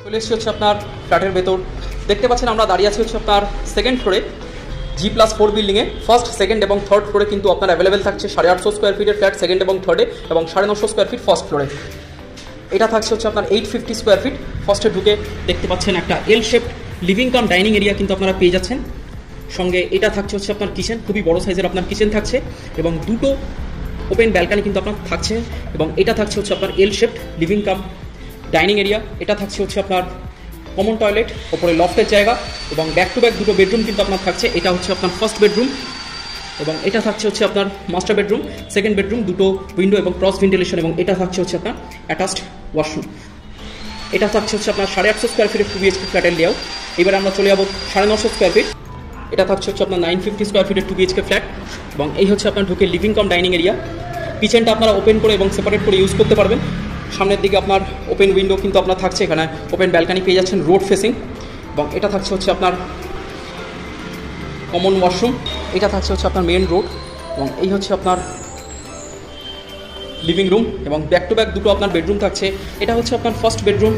চলে এসেছি হচ্ছে আপনার ফ্ল্যাটের ভেতর। দেখতে পাচ্ছেন আমরা দাঁড়িয়ে আছি হচ্ছে আপনার সেকেন্ড ফ্লোরে G+4 বিল্ডিংয়ে। ফার্স্ট, সেকেন্ড এবং থার্ড ফ্লোরে কিন্তু আপনার অ্যাভেলেবেল থাকছে 850 স্কোয়ার ফিটের ফ্ল্যাট সেকেন্ড এবং থার্ডে, এবং 950 স্কোয়ার ফিট ফার্স্ট ফ্লোরে। এটা থাকছে হচ্ছে আপনার 850 স্কোয়ার ফিট। ফার্স্টে ঢুকে দেখতে পাচ্ছেন একটা এল shape living cum dining area কিন্তু আপনারা পেয়ে যাচ্ছেন। সঙ্গে এটা থাকছে হচ্ছে আপনার কিচেন, খুবই বড় সাইজের আপনার কিচেন থাকছে, এবং দুটো ওপেন ব্যালকানি কিন্তু আপনার থাকছে, এবং এটা থাকছে হচ্ছে আপনার এল shape living cum dining area. এটা থাকছে হচ্ছে আপনার কমন টয়লেট, ওপরে লফটের জায়গা, এবং ব্যাক টু ব্যাক দুটো বেডরুম কিন্তু আপনার থাকছে। এটা হচ্ছে আপনার ফার্স্ট বেডরুম, এবং এটা থাকছে হচ্ছে আপনার মাস্টার বেডরুম, সেকেন্ড বেডরুম, দুটো উইন্ডো এবং ক্রস ভেন্টিলেশন, এবং এটা থাকছে হচ্ছে আপনার অ্যাটাচড ওয়াশরুম। এটা থাকছে হচ্ছে আপনার 850 স্কোয়ার ফিটের 2 BHK ফ্ল্যাটের লেআউট। এবার আমরা চলে যাবো 950 স্কোয়ার ফিট। এটা থাকছে হচ্ছে আপনার 950 স্কোয়ার ফিটের 2 BHK ফ্ল্যাট, এবং এই হচ্ছে আপনার ঢুকে লিভিং কাম ডাইনিং এরিয়া। কিচেনটা আপনারা ওপেন করে এবং সেপারেট করে ইউজ করতে পারবেন। সামনের দিকে আপনার ওপেন উইন্ডো কিন্তু আপনার থাকছে, এখানে ওপেন ব্যালকানি পেয়ে যাচ্ছেন রোড ফেসিং, এবং এটা থাকছে হচ্ছে আপনার কমন ওয়াশরুম। এটা থাকছে হচ্ছে আপনার মেন রোড, এবং এই হচ্ছে আপনার লিভিং রুম, এবং ব্যাক টু ব্যাক দুটো আপনার বেডরুম থাকছে। এটা হচ্ছে আপনার first bedroom,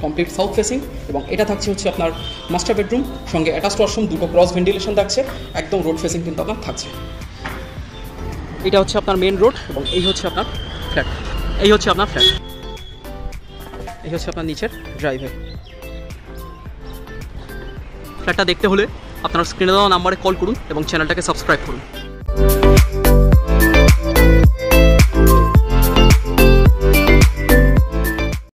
complete south facing, এবং এটা থাকছে হচ্ছে আপনার মাস্টার বেডরুম, সঙ্গে অ্যাটাচড ওয়াশরুম, দুটো ক্রস ভেন্টিলেশন থাকছে, একদম রোড ফেসিং কিন্তু আপনার থাকছে। এটা হচ্ছে আপনার মেন রোড, এবং এই হচ্ছে আপনার ফ্ল্যাট। এই হচ্ছে আপনার ফ্ল্যাট, এই হচ্ছে আপনার নিচের ড্রাইভে। ফ্ল্যাটটা দেখতে হলে আপনার স্ক্রিনে দেওয়া নাম্বারে কল করুন এবং চ্যানেলটাকে সাবস্ক্রাইব করুন।